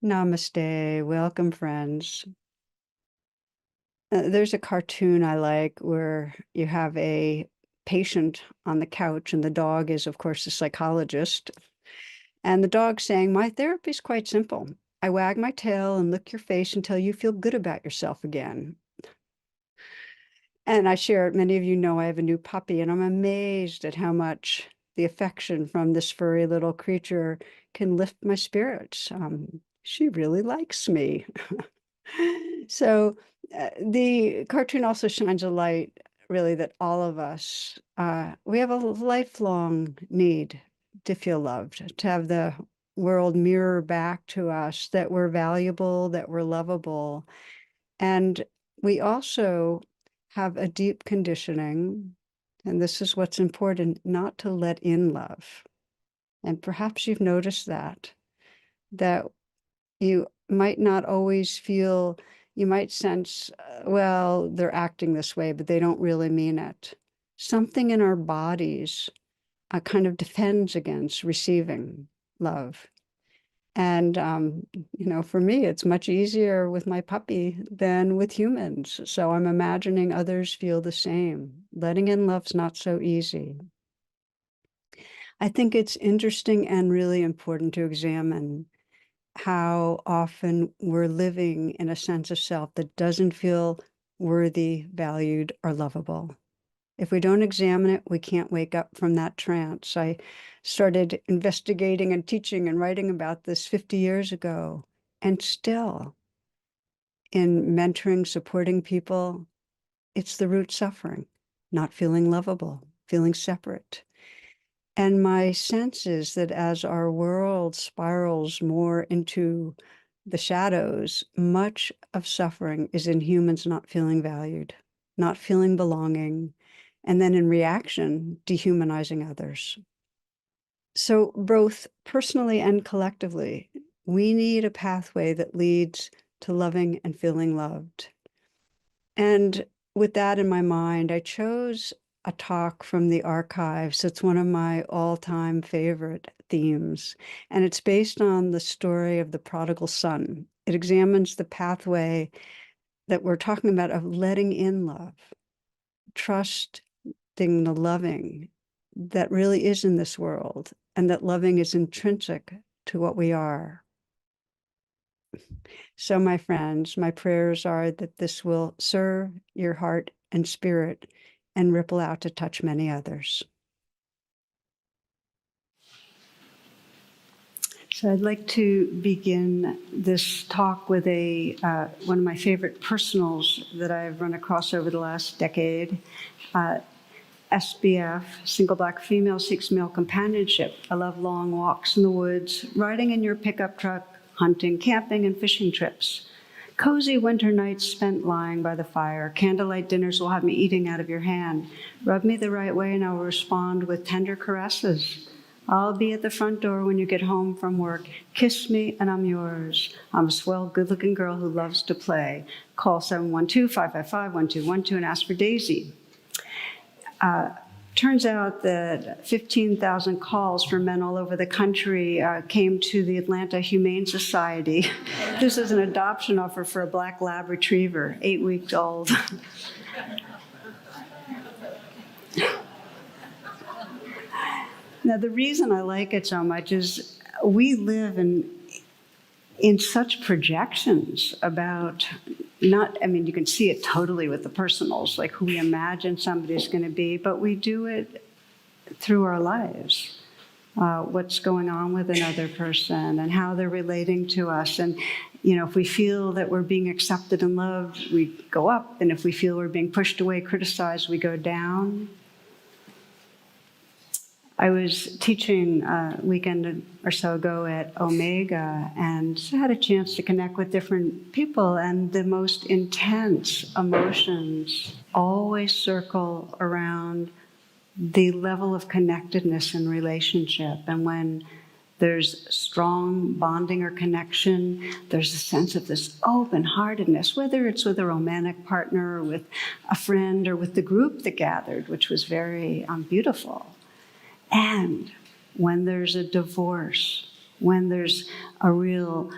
Namaste. Welcome, friends. There's a cartoon I like where you have a patient on the couch, and the dog is, of course, a psychologist. And the dog saying, "My therapy is quite simple. I wag my tail and lick your face until you feel good about yourself again." And I share it. Many of you know I have a new puppy, and I'm amazed at how much the affection from this furry little creature can lift my spirits. She really likes me. So the cartoon also shines a light, really, that all of us, we have a lifelong need to feel loved, to have the world mirror back to us that we're valuable, that we're lovable. And we also have a deep conditioning, and this is what's important, not to let in love. And perhaps you've noticed that you might not always feel, you might sense, well, they're acting this way, but they don't really mean it. Something in our bodies kind of defends against receiving love. And, for me, it's much easier with my puppy than with humans. So I'm imagining others feel the same. Letting in love's not so easy. I think it's interesting and really important to examine how often we're living in a sense of self that doesn't feel worthy, valued, or lovable. If we don't examine it, we can't wake up from that trance. I started investigating and teaching and writing about this 50 years ago, and still in mentoring, supporting people, it's the root suffering, not feeling lovable, feeling separate. And my sense is that as our world spirals more into the shadows, much of suffering is in humans not feeling valued, not feeling belonging, and then in reaction, dehumanizing others. So both personally and collectively, we need a pathway that leads to loving and feeling loved. And with that in my mind, I chose a talk from the archives. It's one of my all-time favorite themes, and it's based on the story of the prodigal son. It examines the pathway that we're talking about of letting in love, trusting the loving that really is in this world, and that loving is intrinsic to what we are. So, my friends, my prayers are that this will serve your heart and spirit and ripple out to touch many others. So I'd like to begin this talk with one of my favorite personals that I've run across over the last decade. SBF, single black female, seeks male companionship. I love long walks in the woods, riding in your pickup truck, hunting, camping, and fishing trips. Cozy winter nights spent lying by the fire. Candlelight dinners will have me eating out of your hand. Rub me the right way and I will respond with tender caresses. I'll be at the front door when you get home from work. Kiss me and I'm yours. I'm a swell, good-looking girl who loves to play. Call 712-555-1212 and ask for Daisy. Turns out that 15,000 calls from men all over the country came to the Atlanta Humane Society. This is an adoption offer for a black lab retriever, 8 weeks old. Now, the reason I like it so much is we live in such projections about you can see it totally with the personals, like who we imagine somebody's going to be, but we do it through our lives. What's going on with another person and how they're relating to us. And, if we feel that we're being accepted and loved, we go up. And if we feel we're being pushed away, criticized, we go down. I was teaching a weekend or so ago at Omega and had a chance to connect with different people, and the most intense emotions always circle around the level of connectedness in relationship. And when there's strong bonding or connection, there's a sense of this open-heartedness, whether it's with a romantic partner or with a friend or with the group that gathered, which was very beautiful. And when there's a divorce, when there's a real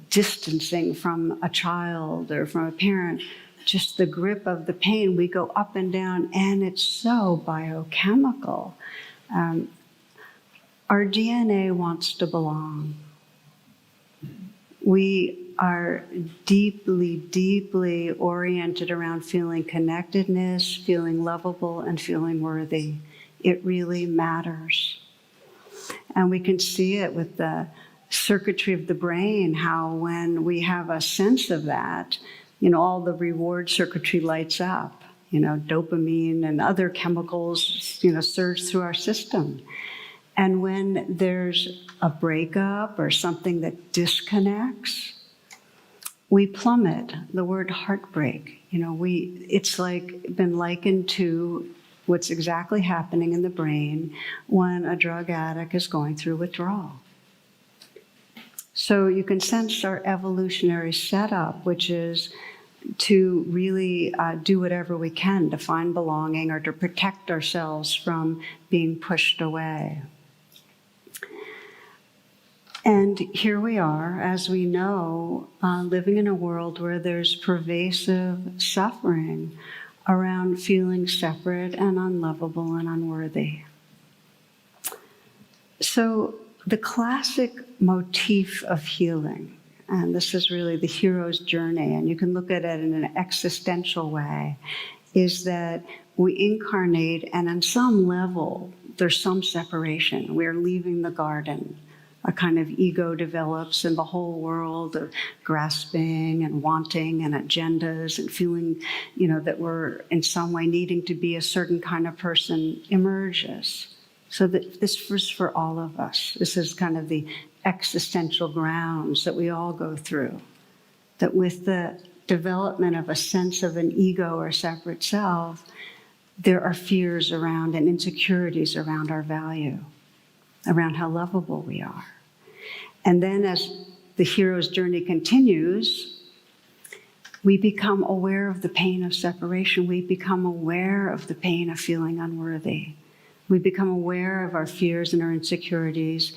distancing from a child or from a parent, just the grip of the pain, we go up and down, and it's so biochemical. Our DNA wants to belong. We are deeply, deeply oriented around feeling connectedness, feeling lovable, and feeling worthy. It really matters. And we can see it with the circuitry of the brain, how when we have a sense of that, all the reward circuitry lights up, dopamine and other chemicals, surge through our system. And when there's a breakup or something that disconnects, we plummet. The word heartbreak, it's like been likened to what's exactly happening in the brain when a drug addict is going through withdrawal. So you can sense our evolutionary setup, which is to really do whatever we can to find belonging or to protect ourselves from being pushed away. And here we are, as we know, living in a world where there's pervasive suffering around feeling separate and unlovable and unworthy. So the classic motif of healing, and this is really the hero's journey, and you can look at it in an existential way, is that we incarnate, and on some level, there's some separation. We're leaving the garden. A kind of ego develops in the whole world of grasping and wanting and agendas and feeling, that we're in some way needing to be a certain kind of person emerges. So that this was for all of us. This is kind of the existential grounds that we all go through. That with the development of a sense of an ego or separate self, there are fears around and insecurities around our value, around how lovable we are. And then as the hero's journey continues, we become aware of the pain of separation. We become aware of the pain of feeling unworthy. We become aware of our fears and our insecurities.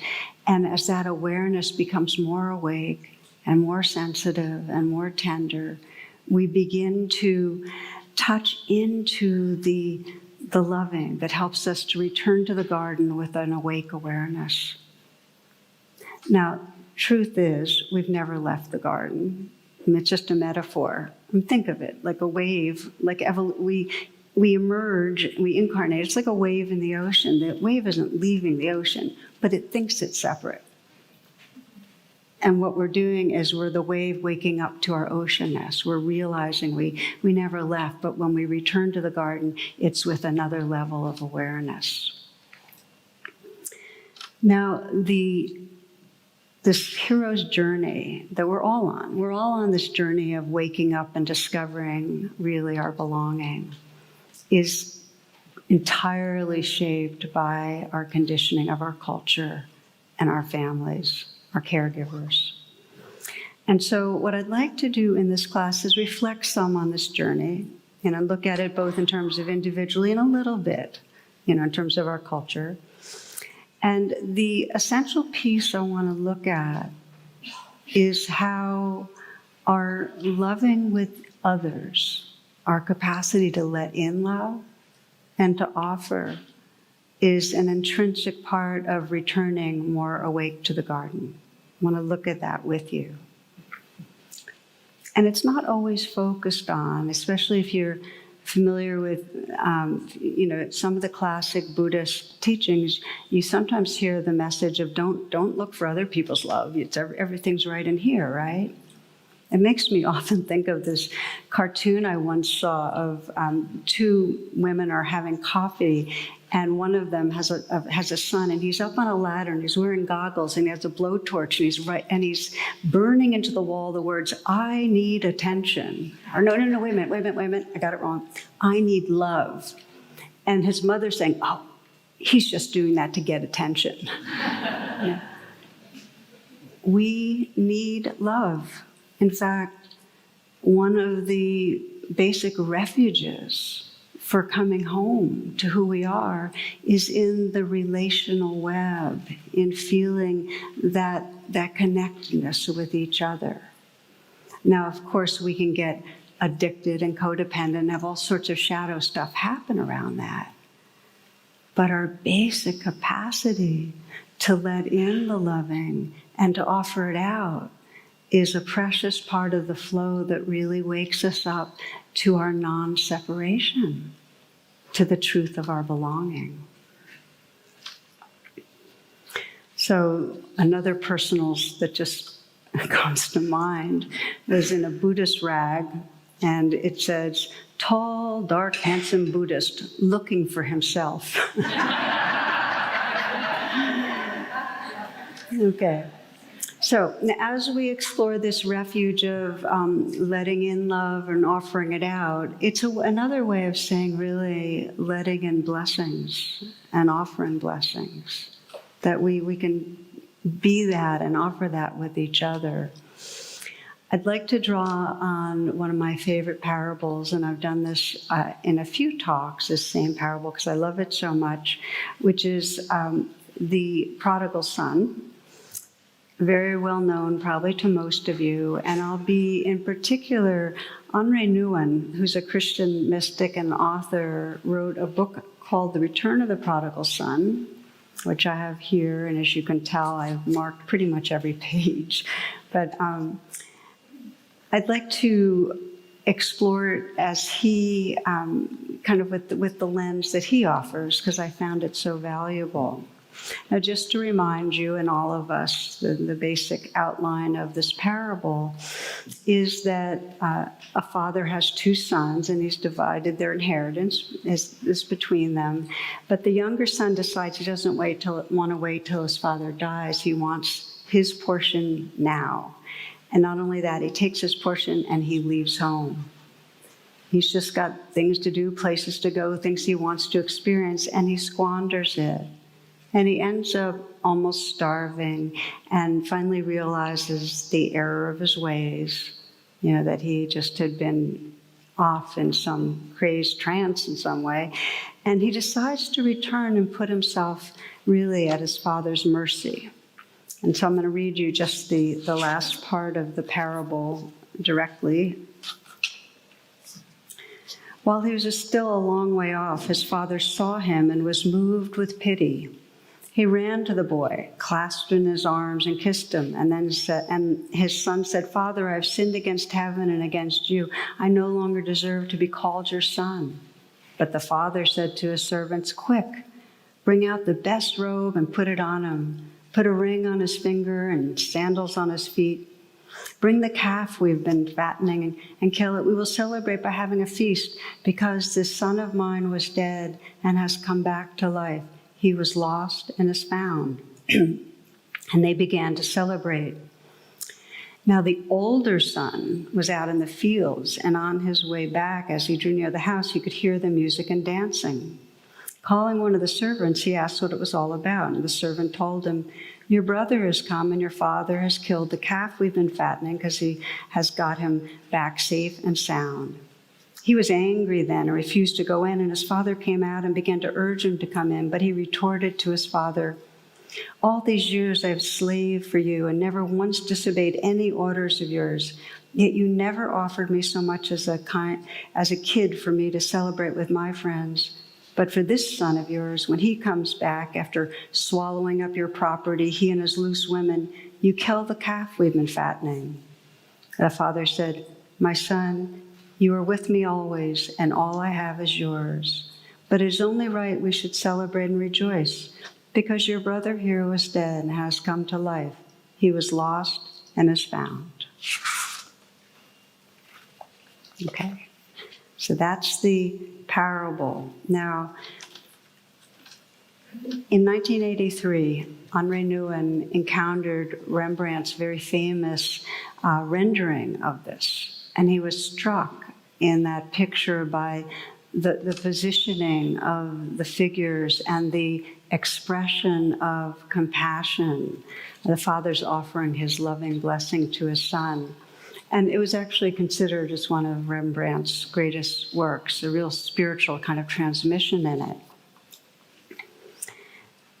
And as that awareness becomes more awake and more sensitive and more tender, we begin to touch into the loving that helps us to return to the garden with an awake awareness. Now, truth is, we've never left the garden. It's just a metaphor. And think of it like a wave, like we emerge, we incarnate. It's like a wave in the ocean. The wave isn't leaving the ocean, but it thinks it's separate. And what we're doing is we're the wave waking up to our oceanness. We're realizing we never left, but when we return to the garden, it's with another level of awareness. Now, this hero's journey that we're all on this journey of waking up and discovering really our belonging, is entirely shaped by our conditioning of our culture and our families, our caregivers. And so what I'd like to do in this class is reflect some on this journey, look at it both in terms of individually and a little bit, in terms of our culture. And the essential piece I want to look at is how our loving with others, our capacity to let in love and to offer, is an intrinsic part of returning more awake to the garden. I want to look at that with you. And it's not always focused on, especially if you're familiar with, some of the classic Buddhist teachings, you sometimes hear the message of don't look for other people's love. Everything's right in here, right? It makes me often think of this cartoon I once saw of two women are having coffee, and one of them has a son, and he's up on a ladder, and he's wearing goggles, and he has a blowtorch, and he's burning into the wall the words, "I need attention." Or no, wait a minute, I got it wrong. "I need love." And his mother's saying, "Oh, he's just doing that to get attention." Yeah. We need love. In fact, one of the basic refuges for coming home to who we are is in the relational web, in feeling that connectedness with each other. Now, of course, we can get addicted and codependent and have all sorts of shadow stuff happen around that. But our basic capacity to let in the loving and to offer it out is a precious part of the flow that really wakes us up to our non-separation, to the truth of our belonging. So another personals that just comes to mind was in a Buddhist rag, and it says, "Tall, dark, handsome Buddhist looking for himself." Okay. So as we explore this refuge of letting in love and offering it out, it's another way of saying really letting in blessings and offering blessings, that we can be that and offer that with each other. I'd like to draw on one of my favorite parables, and I've done this in a few talks, this same parable, because I love it so much, which is the prodigal son. Very well known probably to most of you, and I'll be in particular, Henri Nouwen, who's a Christian mystic and author, wrote a book called The Return of the Prodigal Son, which I have here, and as you can tell, I've marked pretty much every page. But I'd like to explore it as he, kind of with the lens that he offers, because I found it so valuable. Now, just to remind you and all of us, the basic outline of this parable is that a father has two sons, and he's divided their inheritance is between them. But the younger son decides he doesn't want to wait till his father dies. He wants his portion now. And not only that, he takes his portion and he leaves home. He's just got things to do, places to go, things he wants to experience, and he squanders it. And he ends up almost starving and finally realizes the error of his ways, that he just had been off in some crazed trance in some way. And he decides to return and put himself really at his father's mercy. And so I'm going to read you just the last part of the parable directly. While he was still a long way off, his father saw him and was moved with pity. He ran to the boy, clasped him in his arms, and kissed him. And his son said, "Father, I have sinned against heaven and against you. I no longer deserve to be called your son." But the father said to his servants, "Quick, bring out the best robe and put it on him. Put a ring on his finger and sandals on his feet. Bring the calf we've been fattening and kill it. We will celebrate by having a feast, because this son of mine was dead and has come back to life. He was lost and is found." And they began to celebrate. Now the older son was out in the fields, and on his way back, as he drew near the house, he could hear the music and dancing. Calling one of the servants, he asked what it was all about. And the servant told him, "Your brother has come, and your father has killed the calf we've been fattening, because he has got him back safe and sound." He was angry then and refused to go in, and his father came out and began to urge him to come in. But he retorted to his father, "All these years I have slaved for you and never once disobeyed any orders of yours. Yet you never offered me so much as a kid for me to celebrate with my friends. But for this son of yours, when he comes back after swallowing up your property, he and his loose women, you kill the calf we've been fattening." The father said, "My son, you are with me always, and all I have is yours. But it is only right we should celebrate and rejoice, because your brother here was dead and has come to life. He was lost and is found." Okay, so that's the parable. Now, in 1983, Henri Nouwen encountered Rembrandt's very famous rendering of this, and he was struck in that picture by the positioning of the figures and the expression of compassion. The father's offering his loving blessing to his son. And it was actually considered as one of Rembrandt's greatest works, a real spiritual kind of transmission in it.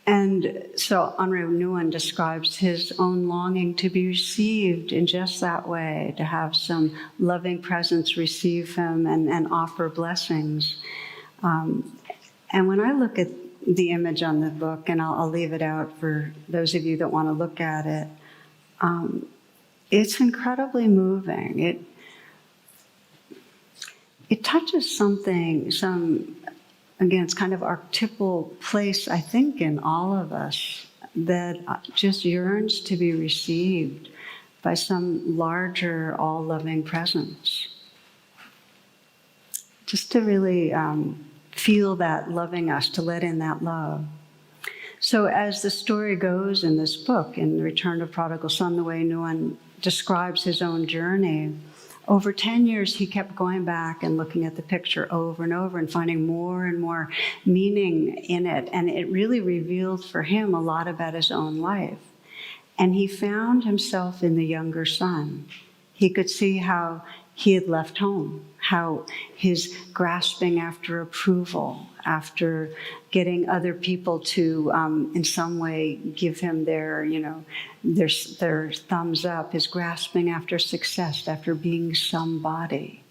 And so Henri Nouwen describes his own longing to be received in just that way, to have some loving presence receive him and offer blessings. And when I look at the image on the book, and I'll leave it out for those of you that want to look at it, it's incredibly moving. It touches something, again, it's kind of archetypal place, I think, in all of us that just yearns to be received by some larger, all-loving presence. Just to really feel that loving us, to let in that love. So as the story goes in this book, in The Return of Prodigal Son, the way Nouwen describes his own journey, over 10 years, he kept going back and looking at the picture over and over and finding more and more meaning in it. And it really revealed for him a lot about his own life. And he found himself in the younger son. He could see how he had left home, how his grasping after approval, after getting other people to, in some way, give him their thumbs up, his grasping after success, after being somebody,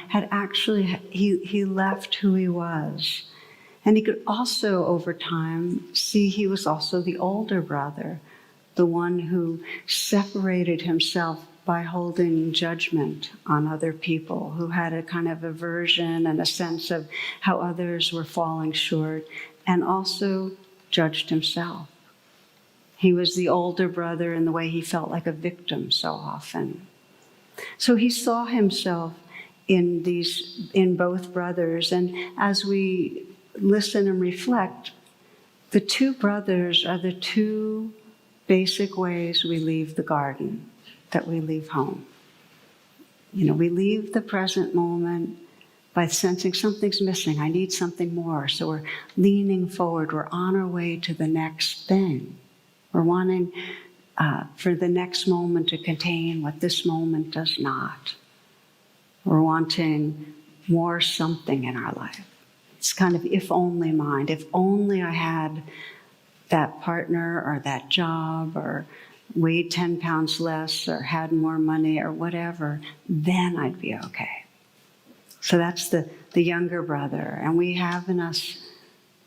had actually, he left who he was. And he could also, over time, see he was also the older brother, the one who separated himself by holding judgment on other people, who had a kind of aversion and a sense of how others were falling short, and also judged himself. He was the older brother in the way he felt like a victim so often. So he saw himself in both brothers, and as we listen and reflect, the two brothers are the two basic ways we leave the garden, that we leave home. We leave the present moment by sensing something's missing. I need something more. So we're leaning forward. We're on our way to the next thing. We're wanting for the next moment to contain what this moment does not. We're wanting more something in our life. It's kind of if only mind. If only I had that partner or that job or weighed 10 pounds less or had more money or whatever, then I'd be okay. So that's the younger brother. And we have in us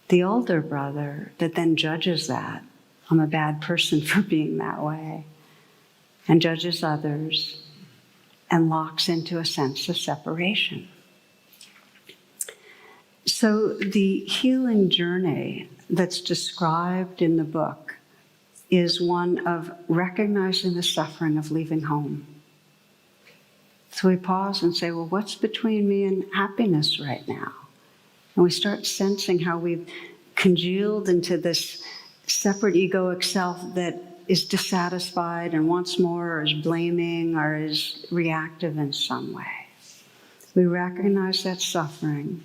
the older brother that then judges that. I'm a bad person for being that way. And judges others and locks into a sense of separation. So the healing journey that's described in the book is one of recognizing the suffering of leaving home. So we pause and say, well, what's between me and happiness right now? And we start sensing how we've congealed into this separate egoic self that is dissatisfied and wants more, or is blaming, or is reactive in some way. We recognize that suffering.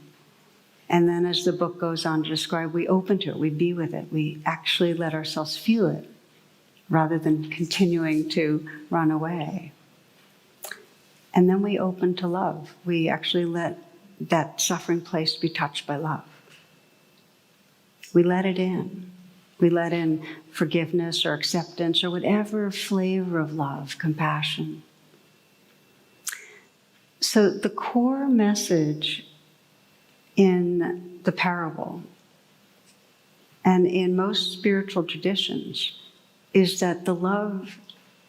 And then as the book goes on to describe, we open to it, we be with it, we actually let ourselves feel it, rather than continuing to run away. And then we open to love. We actually let that suffering place be touched by love. We let it in. We let in forgiveness or acceptance or whatever flavor of love, compassion. So the core message in the parable and in most spiritual traditions is that the love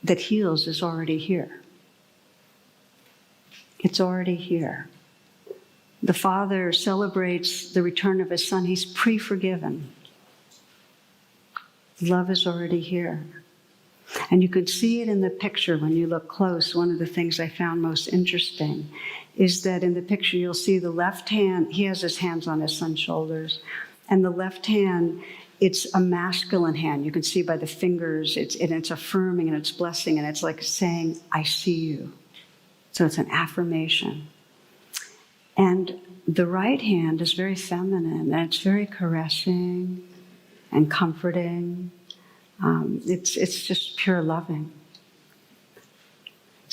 that heals is already here. It's already here. The Father celebrates the return of his Son. He's pre-forgiven. Love is already here. And you can see it in the picture when you look close. One of the things I found most interesting is that in the picture you'll see the left hand, he has his hands on his son's shoulders, and the left hand, it's a masculine hand. You can see by the fingers, it's affirming and it's blessing, and it's like saying, I see you. So it's an affirmation. And the right hand is very feminine, and it's very caressing and comforting. It's just pure loving.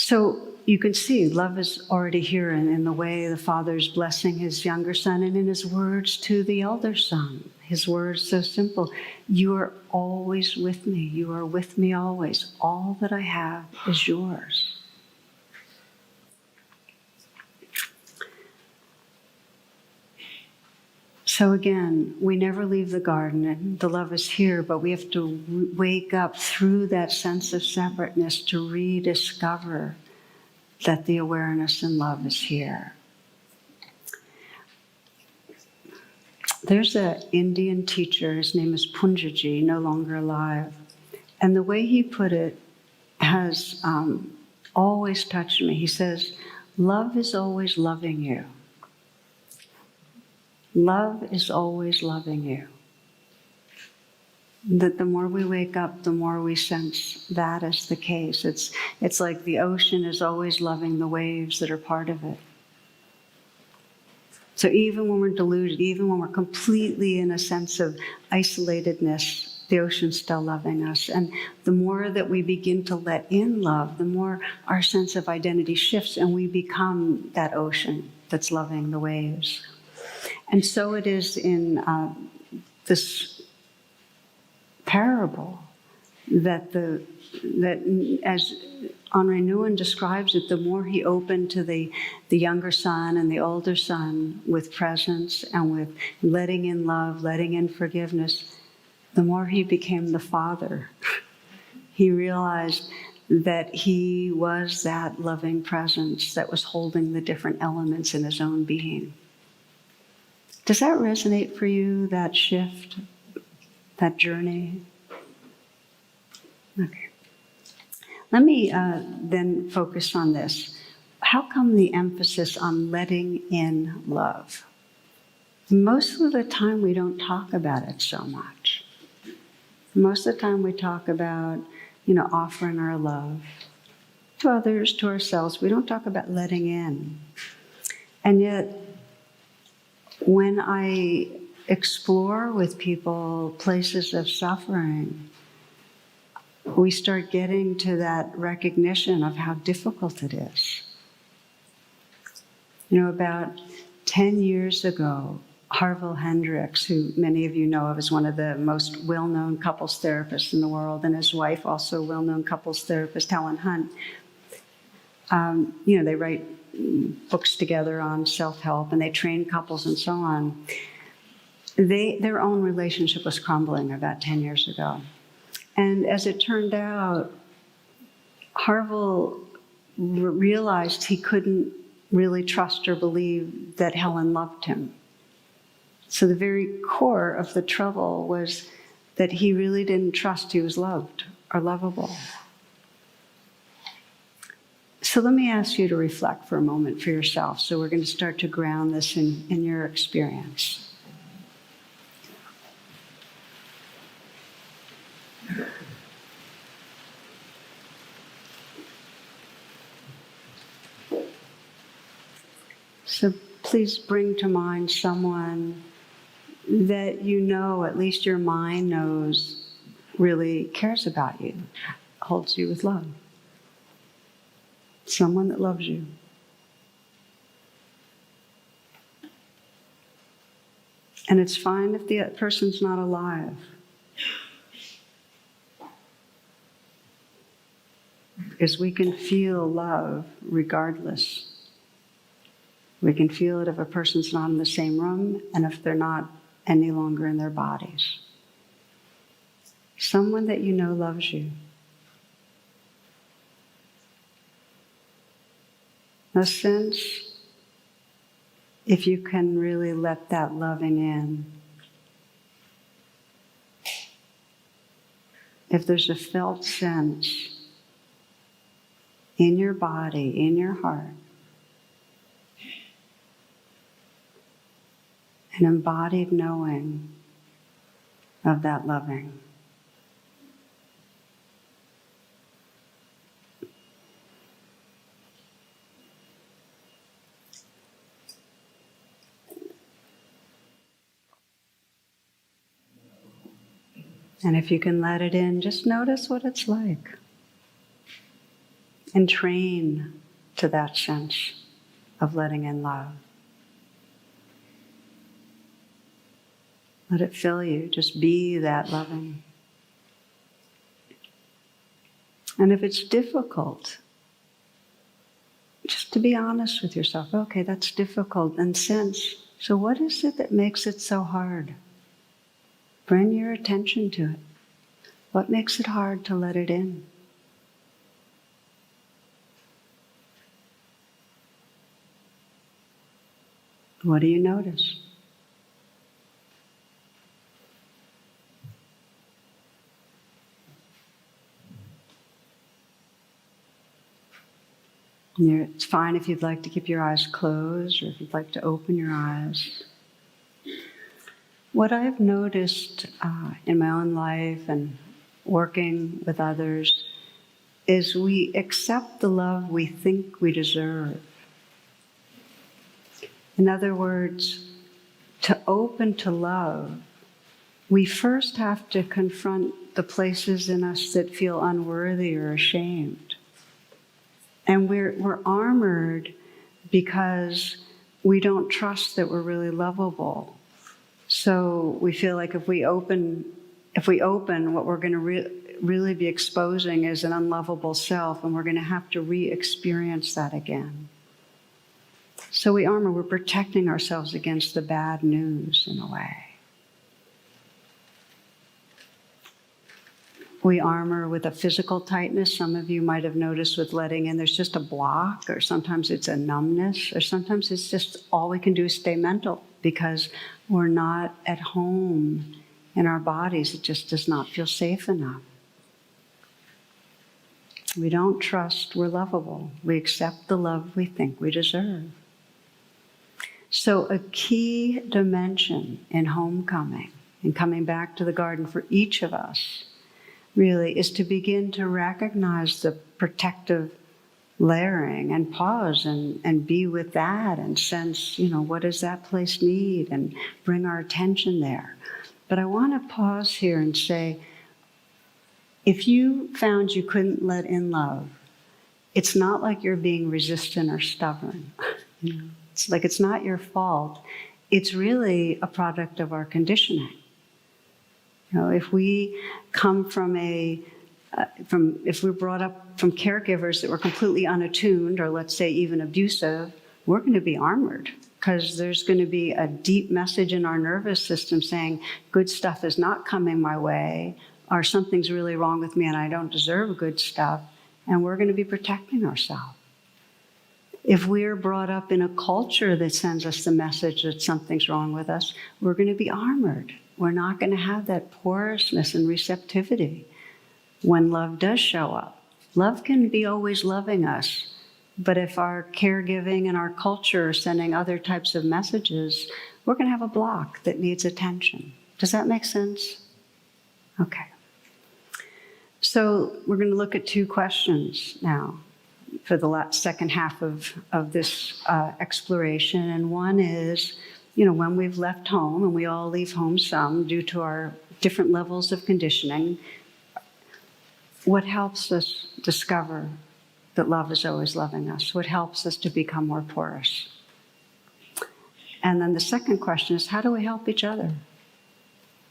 So you can see love is already here in the way the Father's blessing his younger son and in his words to the elder son. His words so simple. You are always with me. You are with me always. All that I have is yours. So again, we never leave the garden, and the love is here, but we have to wake up through that sense of separateness to rediscover that the awareness and love is here. There's an Indian teacher, his name is Punjaji, no longer alive. And the way he put it has always touched me. He says, love is always loving you. Love is always loving you. That the more we wake up, the more we sense that as the case. It's like the ocean is always loving the waves that are part of it. So even when we're deluded, even when we're completely in a sense of isolatedness, the ocean's still loving us. And the more that we begin to let in love, the more our sense of identity shifts and we become that ocean that's loving the waves. And so it is in this parable that as Henri Nouwen describes it, the more he opened to the younger son and the older son with presence and with letting in love, letting in forgiveness, the more he became the father. He realized that he was that loving presence that was holding the different elements in his own being. Does that resonate for you, that shift, that journey? Okay. Let me then focus on this. How come the emphasis on letting in love? Most of the time we don't talk about it so much. Most of the time we talk about, offering our love to others, to ourselves. We don't talk about letting in. And yet, when I explore with people places of suffering, we start getting to that recognition of how difficult it is. About 10 years ago, Harville Hendricks, who many of you know of as one of the most well-known couples therapists in the world, and his wife, also a well-known couples therapist, Helen Hunt, they write books together on self-help, and they train couples and so on. Their own relationship was crumbling about 10 years ago. And as it turned out, Harville realized he couldn't really trust or believe that Helen loved him. So the very core of the trouble was that he really didn't trust he was loved or lovable. So let me ask you to reflect for a moment for yourself. So we're going to start to ground this in your experience. So please bring to mind someone that at least your mind knows, really cares about you, holds you with love. Someone that loves you. And it's fine if the person's not alive. Because we can feel love regardless. We can feel it if a person's not in the same room and if they're not any longer in their bodies. Someone that you know loves you. A sense, if you can really let that loving in. If there's a felt sense in your body, in your heart, an embodied knowing of that loving. And if you can let it in, just notice what it's like. and train to that sense of letting in love. Let it fill you. Just be that loving. And if it's difficult, just to be honest with yourself. Okay, that's difficult. And sense, so what is it that makes it so hard? Bring your attention to it. What makes it hard to let it in? What do you notice? It's fine if you'd like to keep your eyes closed or if you'd like to open your eyes. What I've noticed in my own life and working with others is we accept the love we think we deserve. In other words, to open to love, we first have to confront the places in us that feel unworthy or ashamed. And we're armored because we don't trust that we're really lovable. So we feel like if we open, what we're going to really be exposing is an unlovable self, and we're going to have to re-experience that again. So we're protecting ourselves against the bad news in a way. We armor with a physical tightness. Some of you might have noticed with letting in, there's just a block, or sometimes it's a numbness, or sometimes it's just all we can do is stay mental because we're not at home in our bodies. It just does not feel safe enough. We don't trust we're lovable. We accept the love we think we deserve. So a key dimension in homecoming and coming back to the garden for each of us really is to begin to recognize the protective layering and pause and be with that and sense, what does that place need, and bring our attention there. But I want to pause here and say, if you found you couldn't let in love, it's not like you're being resistant or stubborn. It's like it's not your fault. It's really a product of our conditioning. If we come if we're brought up from caregivers that were completely unattuned, or let's say even abusive, we're going to be armored because there's going to be a deep message in our nervous system saying, good stuff is not coming my way, or something's really wrong with me and I don't deserve good stuff, and we're going to be protecting ourselves. If we're brought up in a culture that sends us the message that something's wrong with us, we're going to be armored. We're not going to have that porousness and receptivity when love does show up. Love can be always loving us, but if our caregiving and our culture are sending other types of messages, we're going to have a block that needs attention. Does that make sense? Okay. So we're going to look at two questions now for the second half of this exploration. And one is, when we've left home, and we all leave home some due to our different levels of conditioning, what helps us discover that love is always loving us? What helps us to become more porous? And then the second question is, how do we help each other?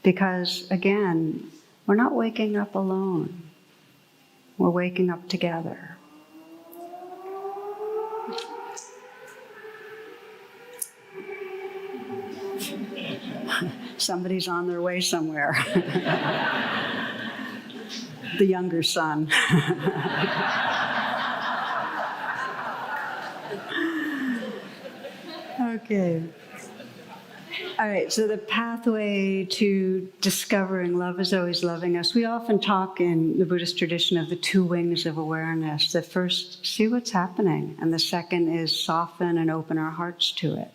Because, again, we're not waking up alone. We're waking up together. Somebody's on their way somewhere. The younger son. Okay. All right, so the pathway to discovering love is always loving us. We often talk in the Buddhist tradition of the two wings of awareness. The first, see what's happening, and the second is soften and open our hearts to it.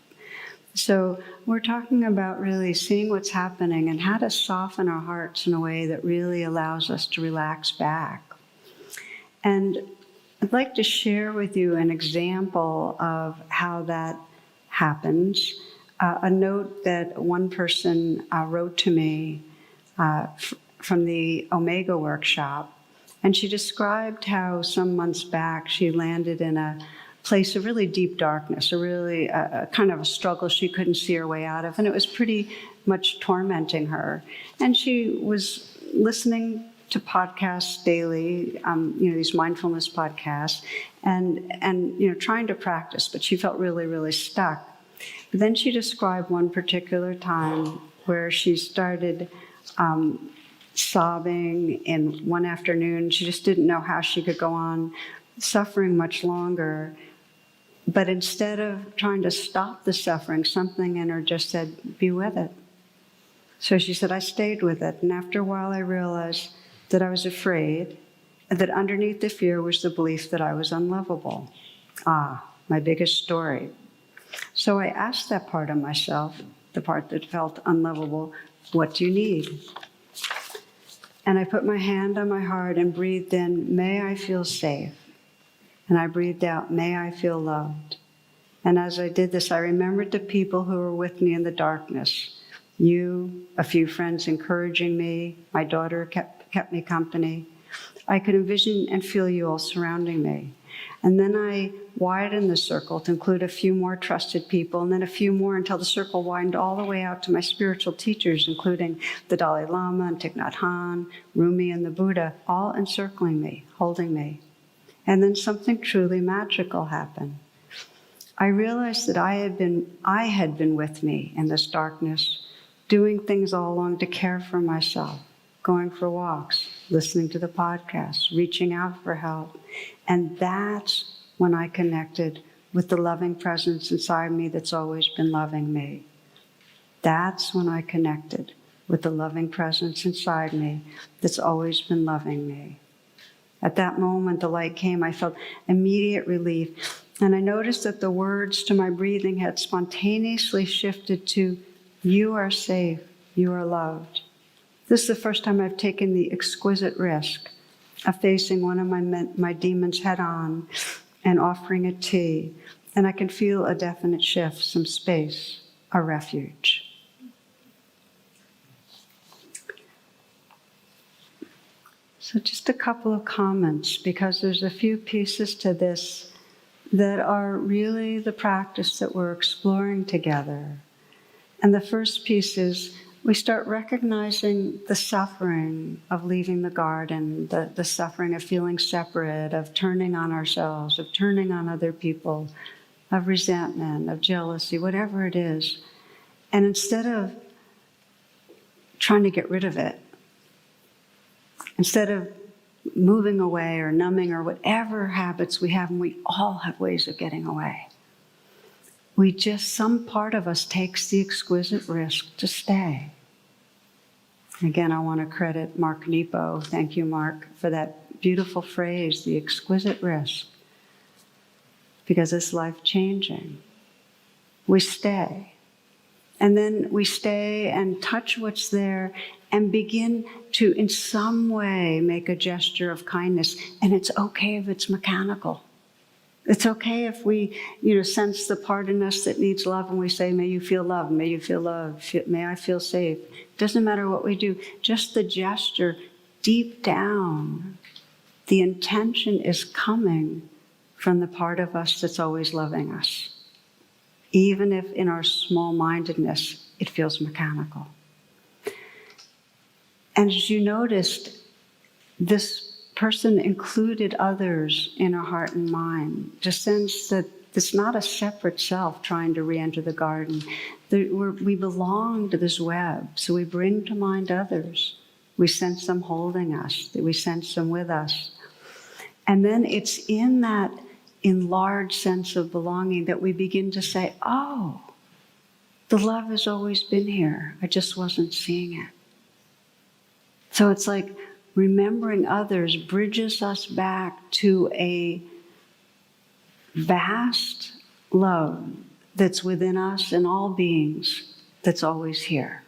So we're talking about really seeing what's happening and how to soften our hearts in a way that really allows us to relax back. And I'd like to share with you an example of how that happens. A note that one person wrote to me from the Omega workshop. And she described how some months back she landed in a place of really deep darkness, a kind of a struggle she couldn't see her way out of, and it was pretty much tormenting her. And she was listening to podcasts daily, these mindfulness podcasts, and trying to practice, but she felt really, really stuck. But then she described one particular time where she started sobbing in one afternoon. She just didn't know how she could go on suffering much longer. But instead of trying to stop the suffering, something in her just said, be with it. So she said, I stayed with it. And after a while, I realized that I was afraid, and that underneath the fear was the belief that I was unlovable. My biggest story. So I asked that part of myself, the part that felt unlovable, what do you need? And I put my hand on my heart and breathed in, may I feel safe. And I breathed out, may I feel loved. And as I did this, I remembered the people who were with me in the darkness. You, a few friends encouraging me, my daughter kept me company. I could envision and feel you all surrounding me. And then I widened the circle to include a few more trusted people, and then a few more until the circle widened all the way out to my spiritual teachers, including the Dalai Lama and Thich Nhat Hanh, Rumi, and the Buddha, all encircling me, holding me. And then something truly magical happened. I realized that I had been with me in this darkness, doing things all along to care for myself, going for walks, listening to the podcasts, reaching out for help. And that's when I connected with the loving presence inside me that's always been loving me. That's when I connected with the loving presence inside me that's always been loving me. At that moment, the light came. I felt immediate relief. And I noticed that the words to my breathing had spontaneously shifted to, you are safe, you are loved. This is the first time I've taken the exquisite risk of facing one of my demons head on and offering a tea. And I can feel a definite shift, some space, a refuge. So just a couple of comments, because there's a few pieces to this that are really the practice that we're exploring together. And the first piece is we start recognizing the suffering of leaving the garden, the suffering of feeling separate, of turning on ourselves, of turning on other people, of resentment, of jealousy, whatever it is. And instead of trying to get rid of it, instead of moving away or numbing or whatever habits we have, and we all have ways of getting away, some part of us takes the exquisite risk to stay. Again, I want to credit Mark Nepo. Thank you, Mark, for that beautiful phrase, the exquisite risk, because it's life-changing. We stay. And then we stay and touch what's there and begin to, in some way, make a gesture of kindness. And it's okay if it's mechanical. It's okay if we, sense the part in us that needs love and we say, may you feel love, may you feel love, may I feel safe. It doesn't matter what we do, just the gesture deep down. The intention is coming from the part of us that's always loving us. Even if in our small-mindedness, it feels mechanical. And as you noticed, this person included others in her heart and mind, to sense that it's not a separate self trying to re-enter the garden. We belong to this web, so we bring to mind others. We sense them holding us, that we sense them with us. And then it's in that enlarged sense of belonging that we begin to say, oh, the love has always been here. I just wasn't seeing it. So it's like remembering others bridges us back to a vast love that's within us and all beings that's always here.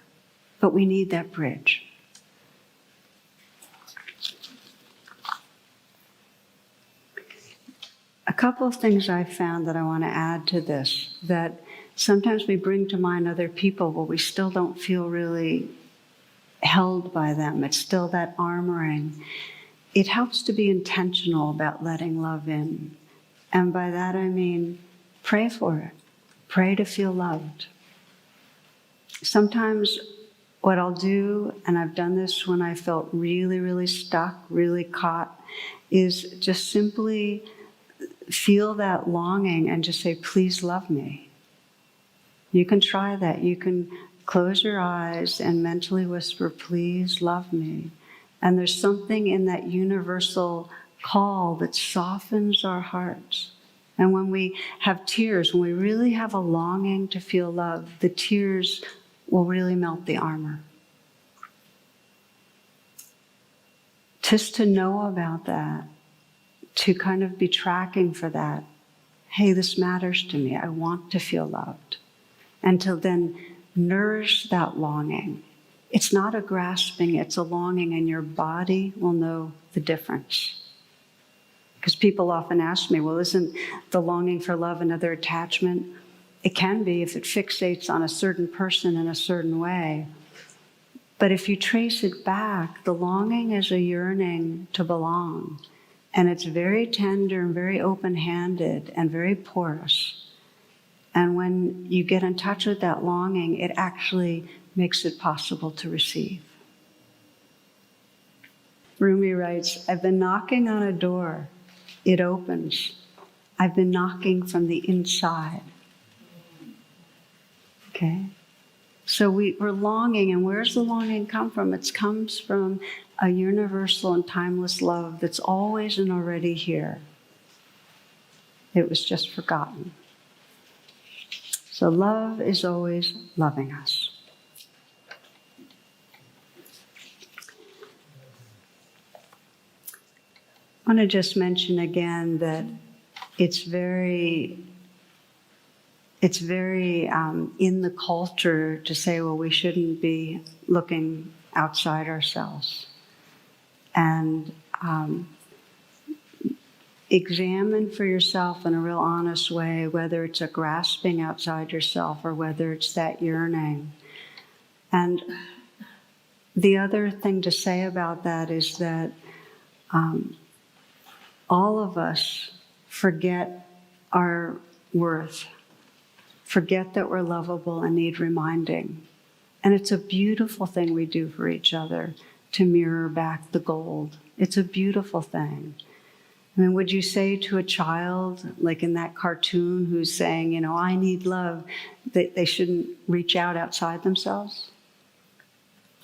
But we need that bridge. A couple of things I've found that I want to add to this, that sometimes we bring to mind other people, but we still don't feel really held by them. It's still that armoring. it helps to be intentional about letting love in. And by that I mean, pray for it. Pray to feel loved. Sometimes what I'll do, and I've done this when I felt really, really stuck, really caught, is just simply feel that longing and just say, please love me. You can try that. You can close your eyes and mentally whisper, please love me. And there's something in that universal call that softens our hearts. And when we have tears, when we really have a longing to feel love, the tears will really melt the armor. Just to know about that, to kind of be tracking for that. Hey, this matters to me. I want to feel loved. And to then nourish that longing. It's not a grasping, it's a longing, and your body will know the difference. Because people often ask me, well, isn't the longing for love another attachment? It can be if it fixates on a certain person in a certain way. But if you trace it back, the longing is a yearning to belong. And it's very tender and very open-handed and very porous. And when you get in touch with that longing, it actually makes it possible to receive. Rumi writes, I've been knocking on a door. It opens. I've been knocking from the inside. Okay? So we're longing, and where's the longing come from? It comes from a universal and timeless love that's always and already here. It was just forgotten. So love is always loving us. I want to just mention again that it's very in the culture to say, well, we shouldn't be looking outside ourselves. And examine for yourself in a real honest way whether it's a grasping outside yourself or whether it's that yearning. And the other thing to say about that is that all of us forget our worth, forget that we're lovable and need reminding. And it's a beautiful thing we do for each other to mirror back the gold. It's a beautiful thing. I mean, would you say to a child, like in that cartoon, who's saying, I need love, that they shouldn't reach out outside themselves?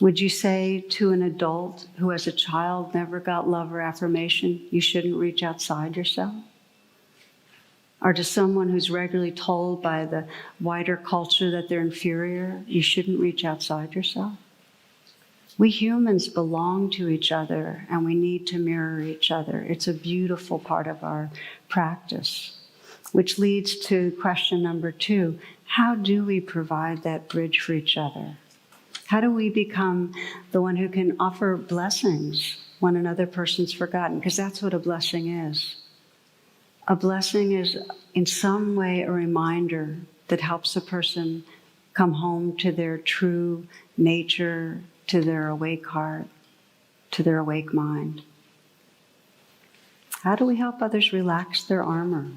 Would you say to an adult who as a child never got love or affirmation, you shouldn't reach outside yourself? Or to someone who's regularly told by the wider culture that they're inferior, you shouldn't reach outside yourself? We humans belong to each other, and we need to mirror each other. It's a beautiful part of our practice, which leads to question number 2. How do we provide that bridge for each other? How do we become the one who can offer blessings when another person's forgotten? Because that's what a blessing is. A blessing is in some way a reminder that helps a person come home to their true nature, to their awake heart, to their awake mind. How do we help others relax their armor?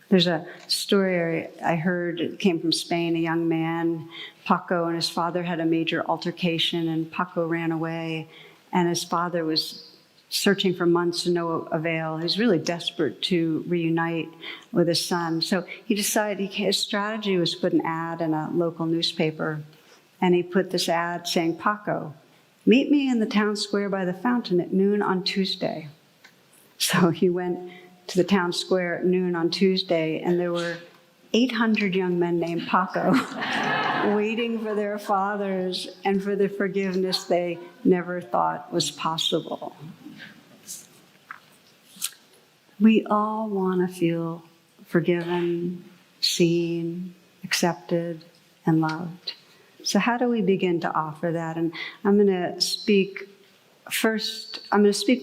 There's a story I heard, it came from Spain, a young man, Paco, and his father had a major altercation, and Paco ran away, and his father was searching for months to no avail. He was really desperate to reunite with his son. So he decided his strategy was to put an ad in a local newspaper. And he put this ad saying, Paco, meet me in the town square by the fountain at noon on Tuesday. So he went to the town square at noon on Tuesday, and there were 800 young men named Paco waiting for their fathers and for the forgiveness they never thought was possible. We all want to feel forgiven, seen, accepted, and loved. So how do we begin to offer that? And I'm going to speak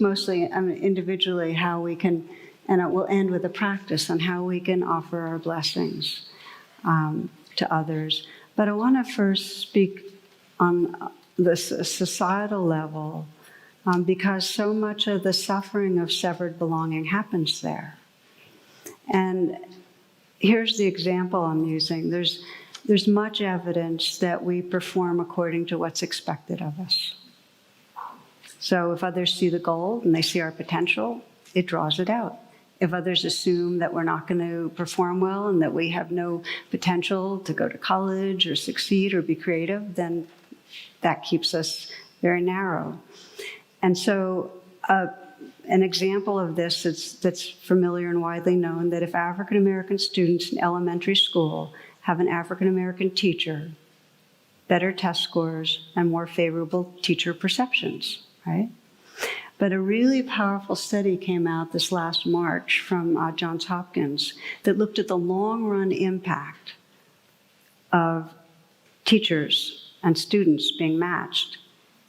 mostly individually how we can, and it will end with a practice on how we can offer our blessings to others. But I want to first speak on the societal level because so much of the suffering of severed belonging happens there. And here's the example I'm using. There's much evidence that we perform according to what's expected of us. So if others see the gold and they see our potential, it draws it out. If others assume that we're not going to perform well and that we have no potential to go to college or succeed or be creative, then that keeps us very narrow. And so an example of this that's familiar and widely known, that if African American students in elementary school have an African American teacher, better test scores and more favorable teacher perceptions, right? But a really powerful study came out this last March from Johns Hopkins that looked at the long-run impact of teachers and students being matched.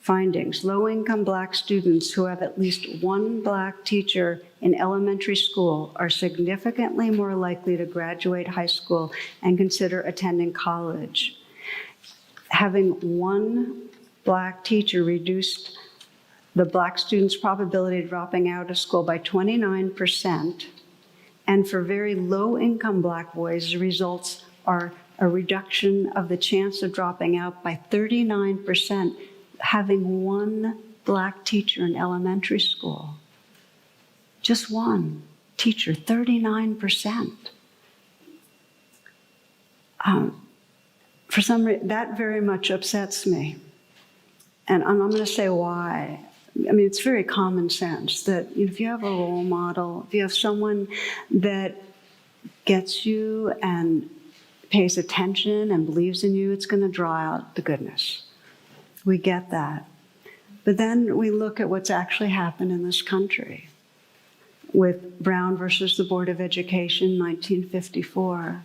Findings: low-income Black students who have at least one Black teacher in elementary school are significantly more likely to graduate high school and consider attending college. Having one Black teacher reduced the Black students' probability of dropping out of school by 29%, and for very low-income Black boys, the results are a reduction of the chance of dropping out by 39%, having one Black teacher in elementary school. Just one teacher, 39%. For some reason, that very much upsets me. And I'm going to say why. I mean, it's very common sense that if you have a role model, if you have someone that gets you and pays attention and believes in you, it's going to draw out the goodness. We get that. But then we look at what's actually happened in this country with Brown versus the Board of Education, 1954.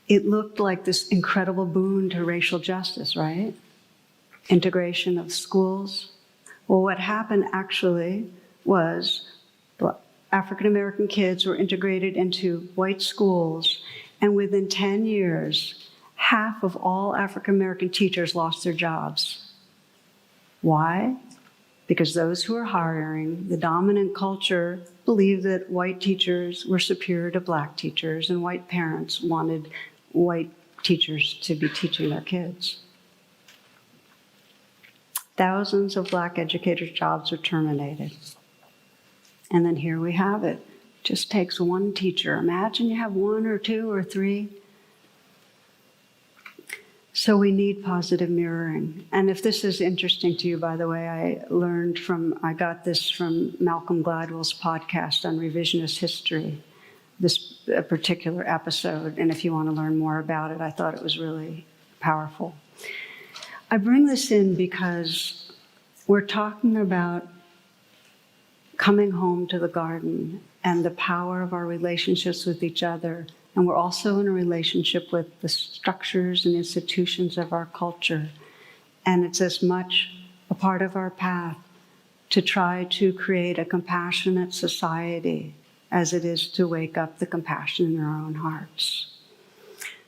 It looked like this incredible boon to racial justice, right? Integration of schools. Well, what happened actually was African American kids were integrated into white schools, and within 10 years, half of all African American teachers lost their jobs. Why? Because those who were hiring, the dominant culture, believed that white teachers were superior to Black teachers, and white parents wanted white teachers to be teaching their kids. Thousands of Black educators' jobs were terminated. And then here we have it. Just takes one teacher. Imagine you have one or two or three. So we need positive mirroring. And if this is interesting to you, by the way, I got this from Malcolm Gladwell's podcast on revisionist history, this particular episode. And if you want to learn more about it, I thought it was really powerful. I bring this in because we're talking about coming home to the garden and the power of our relationships with each other. And we're also in a relationship with the structures and institutions of our culture. And it's as much a part of our path to try to create a compassionate society as it is to wake up the compassion in our own hearts.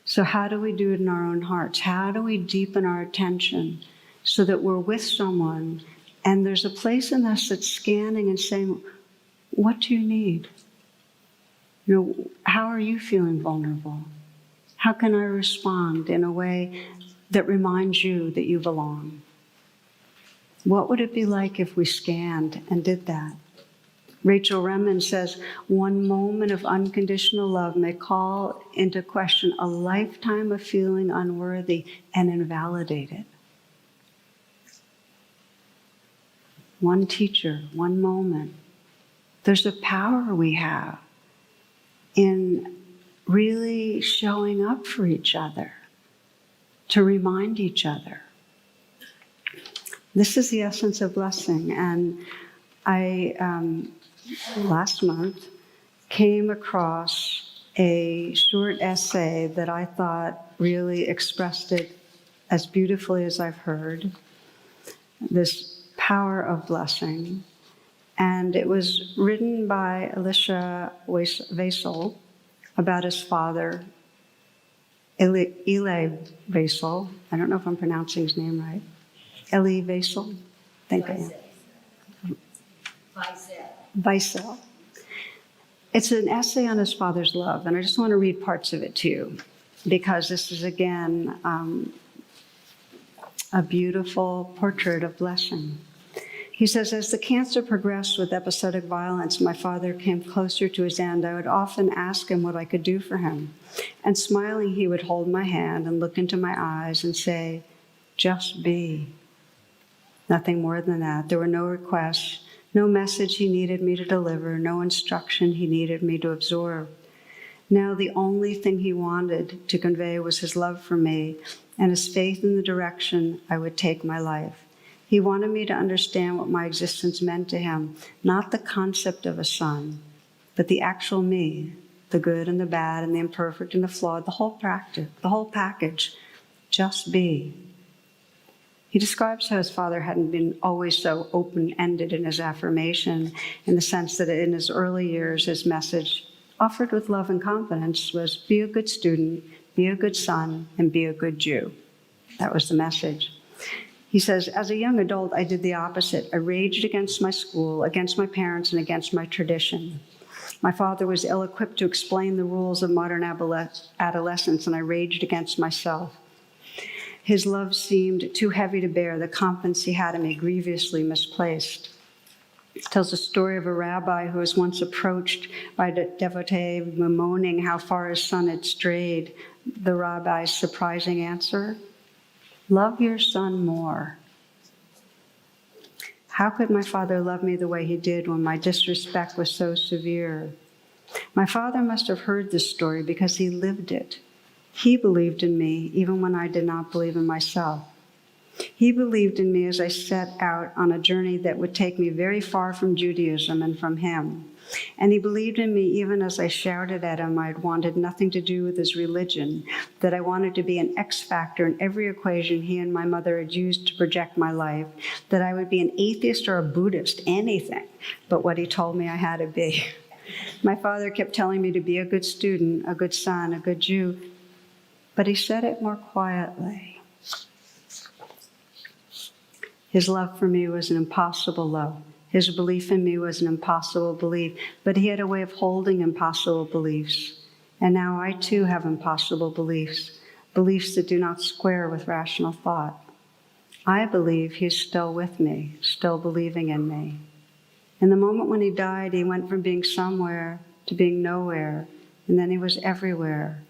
So how do we do it in our own hearts? How do we deepen our attention so that we're with someone and there's a place in us that's scanning and saying, what do you need? How are you feeling vulnerable? How can I respond in a way that reminds you that you belong? What would it be like if we scanned and did that? Rachel Remen says, one moment of unconditional love may call into question a lifetime of feeling unworthy and invalidate it. One teacher, one moment. There's a power we have in really showing up for each other, to remind each other. This is the essence of blessing. And I, last month, came across a short essay that I thought really expressed it as beautifully as I've heard, this power of blessing. And it was written by Elisha Wiesel about his father, Eli Wiesel. I don't know if I'm pronouncing his name right. Eli Wiesel? I think I am. Weissel. It's an essay on his father's love, and I just want to read parts of it to you, because this is, again, a beautiful portrait of blessing. He says, as the cancer progressed with episodic violence, my father came closer to his end. I would often ask him what I could do for him. And smiling, he would hold my hand and look into my eyes and say, just be. Nothing more than that. There were no requests, no message he needed me to deliver, no instruction he needed me to absorb. Now the only thing he wanted to convey was his love for me and his faith in the direction I would take my life. He wanted me to understand what my existence meant to him, not the concept of a son, but the actual me, the good and the bad and the imperfect and the flawed, the whole package. Just be. He describes how his father hadn't been always so open-ended in his affirmation, in the sense that in his early years, his message, offered with love and confidence, was be a good student, be a good son, and be a good Jew. That was the message. He says, as a young adult, I did the opposite. I raged against my school, against my parents, and against my tradition. My father was ill-equipped to explain the rules of modern adolescence, and I raged against myself. His love seemed too heavy to bear. The confidence he had in me grievously misplaced. It tells the story of a rabbi who was once approached by a devotee bemoaning how far his son had strayed. The rabbi's surprising answer, love your son more. How could my father love me the way he did when my disrespect was so severe? My father must have heard this story because he lived it. He believed in me even when I did not believe in myself. He believed in me as I set out on a journey that would take me very far from Judaism and from him. And he believed in me even as I shouted at him I wanted nothing to do with his religion, that I wanted to be an X factor in every equation he and my mother had used to project my life, that I would be an atheist or a Buddhist, anything but what he told me I had to be. My father kept telling me to be a good student, a good son, a good Jew, but he said it more quietly. His love for me was an impossible love. His belief in me was an impossible belief, but he had a way of holding impossible beliefs. And now I too have impossible beliefs, beliefs that do not square with rational thought. I believe he's still with me, still believing in me. In the moment when he died, he went from being somewhere to being nowhere, and then he was everywhere.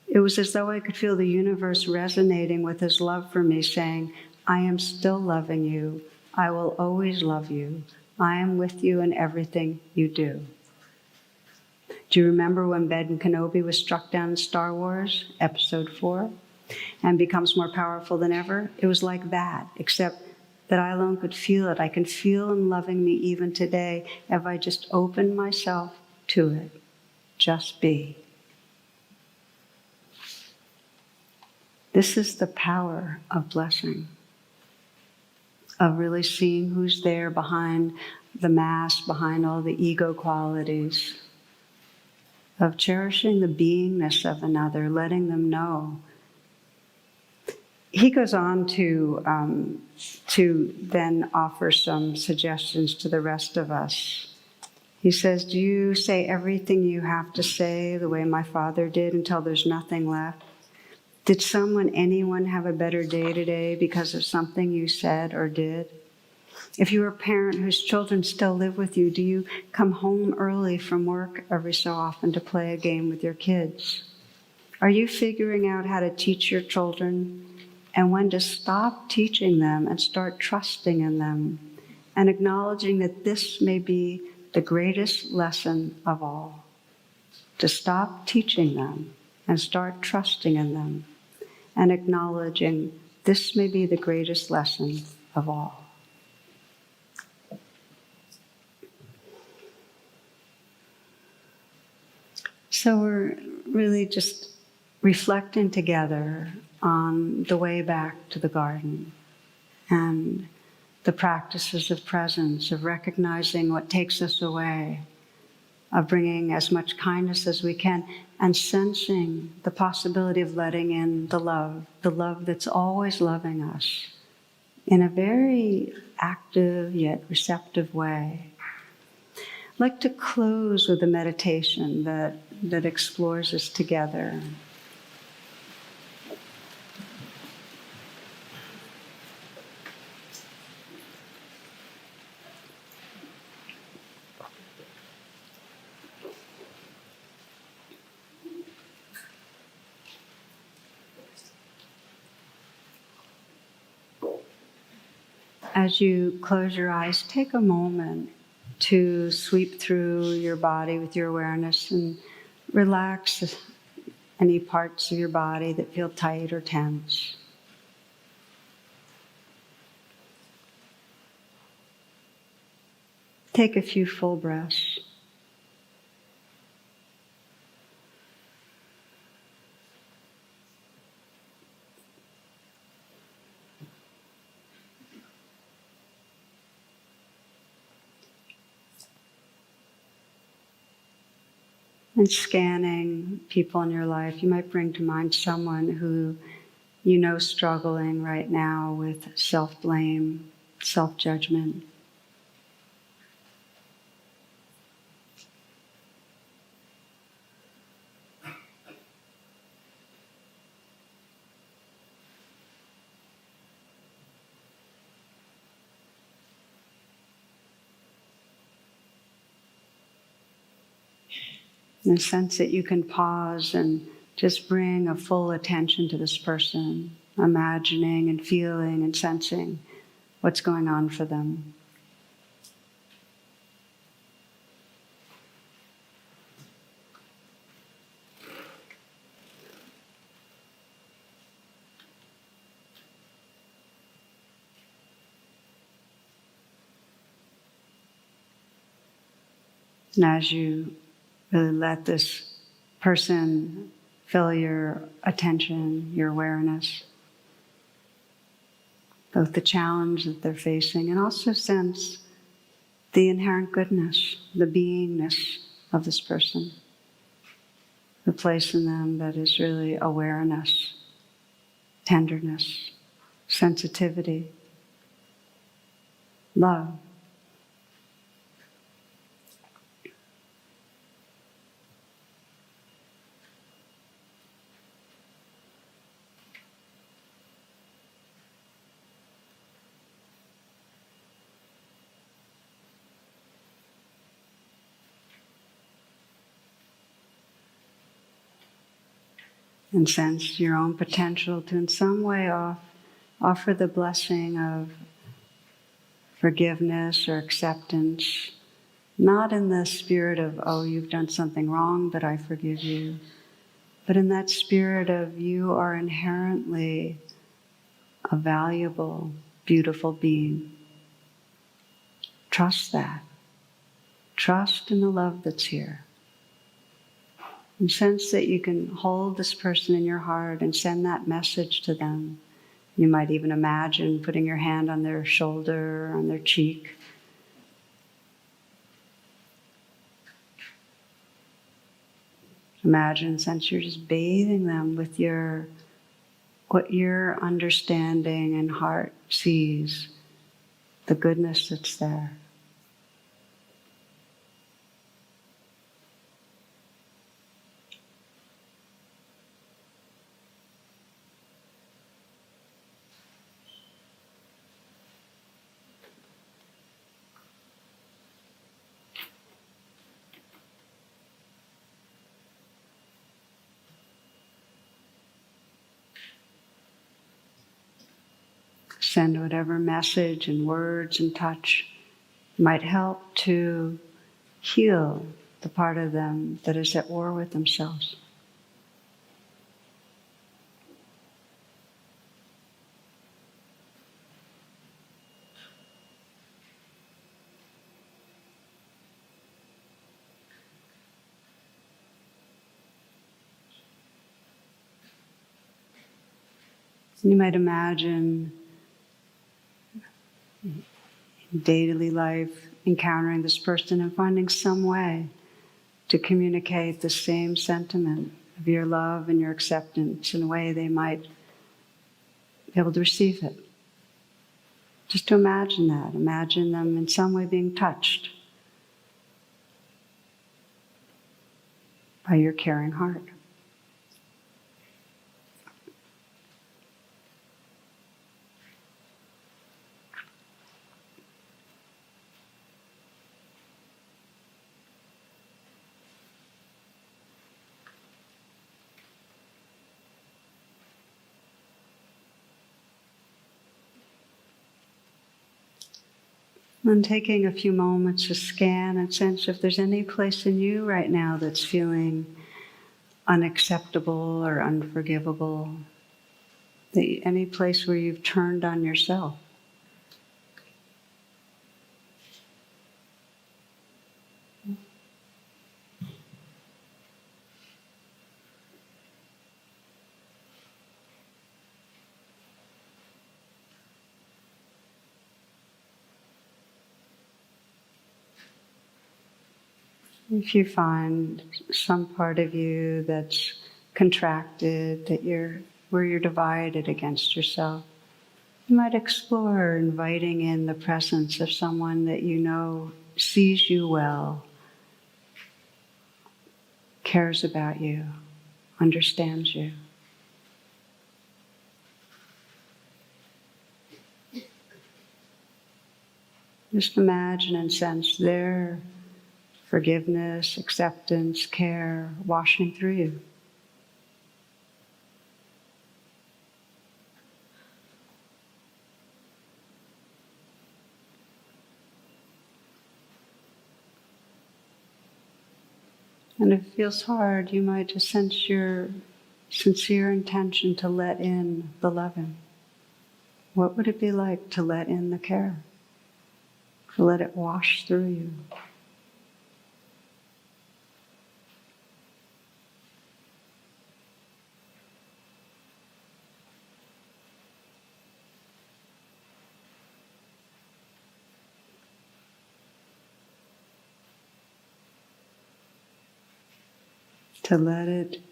It was as though I could feel the universe resonating with his love for me, saying, I am still loving you. I will always love you. I am with you in everything you do. Do you remember when Ben Kenobi was struck down in Star Wars, Episode 4, and becomes more powerful than ever? It was like that, except that I alone could feel it. I can feel him loving me even today if I just open myself to it. Just be. This is the power of blessing, of really seeing who's there behind the mask, behind all the ego qualities, of cherishing the beingness of another, letting them know. He goes on to then offer some suggestions to the rest of us. He says, do you say everything you have to say the way my father did until there's nothing left? Did anyone have a better day today because of something you said or did? If you're a parent whose children still live with you, do you come home early from work every so often to play a game with your kids? Are you figuring out how to teach your children and when to stop teaching them and start trusting in them and acknowledging that this may be the greatest lesson of all? To stop teaching them and start trusting in them and acknowledging this may be the greatest lesson of all. So we're really just reflecting together on the way back to the garden and the practices of presence, of recognizing what takes us away, of bringing as much kindness as we can, and sensing the possibility of letting in the love that's always loving us in a very active yet receptive way. like to close with a meditation that explores this together. As you close your eyes, take a moment to sweep through your body with your awareness and relax any parts of your body that feel tight or tense. Take a few full breaths. And scanning people in your life, you might bring to mind someone who you know struggling right now with self-blame, self-judgment. And sense that you can pause and just bring a full attention to this person, imagining and feeling and sensing what's going on for them. And as you really let this person fill your attention, your awareness, both the challenge that they're facing and also sense the inherent goodness, the beingness of this person, the place in them that is really awareness, tenderness, sensitivity, love. And sense your own potential to in some way offer the blessing of forgiveness or acceptance, not in the spirit of, oh, you've done something wrong, but I forgive you, but in that spirit of you are inherently a valuable, beautiful being. Trust that. Trust in the love that's here. And sense that you can hold this person in your heart and send that message to them. You might even imagine putting your hand on their shoulder, on their cheek. Imagine, sense you're just bathing them with what your understanding and heart sees, the goodness that's there. Send whatever message and words and touch might help to heal the part of them that is at war with themselves. You might imagine in daily life encountering this person and finding some way to communicate the same sentiment of your love and your acceptance in a way they might be able to receive it. Just to imagine that. Imagine them in some way being touched by your caring heart. And taking a few moments to scan and sense if there's any place in you right now that's feeling unacceptable or unforgivable, any place where you've turned on yourself. If you find some part of you that's contracted, where you're divided against yourself, you might explore inviting in the presence of someone that you know sees you well, cares about you, understands you. Just imagine and sense their forgiveness, acceptance, care washing through you. And if it feels hard, you might just sense your sincere intention to let in the loving. What would it be like to let in the care? To let it wash through you? To let it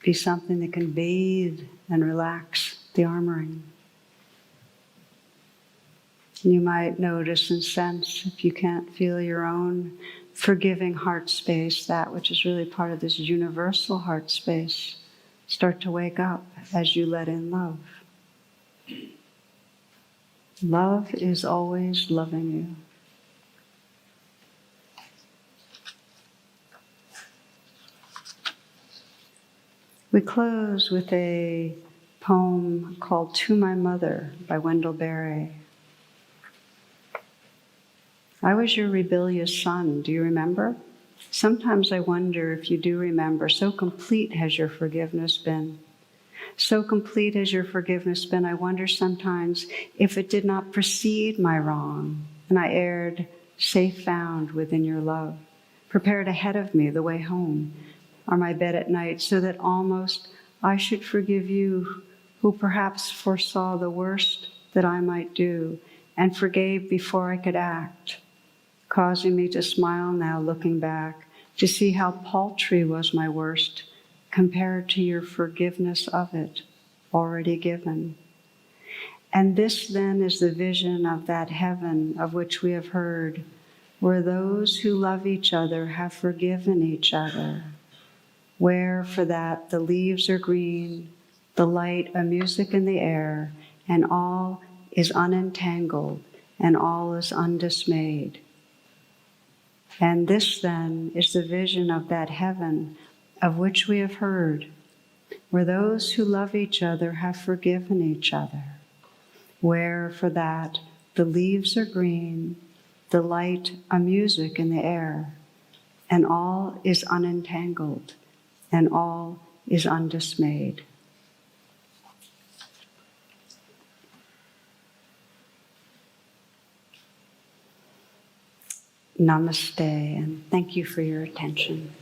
be something that can bathe and relax the armoring. You might notice and sense, if you can't feel your own forgiving heart space, that which is really part of this universal heart space, start to wake up as you let in love. Love is always loving you. We close with a poem called To My Mother by Wendell Berry. I was your rebellious son, do you remember? Sometimes I wonder if you do remember, so complete has your forgiveness been. So complete has your forgiveness been, I wonder sometimes if it did not precede my wrong, and I erred, safe found within your love, prepared ahead of me the way home, or my bed at night, so that almost I should forgive you, who perhaps foresaw the worst that I might do, and forgave before I could act, causing me to smile now looking back, to see how paltry was my worst, compared to your forgiveness of it, already given. And this then is the vision of that heaven of which we have heard, where those who love each other have forgiven each other, where for that the leaves are green, the light a music in the air, and all is unentangled, and all is undismayed. And this then is the vision of that heaven of which we have heard, where those who love each other have forgiven each other, where for that the leaves are green, the light a music in the air, and all is unentangled, and all is undismayed. Namaste, and thank you for your attention.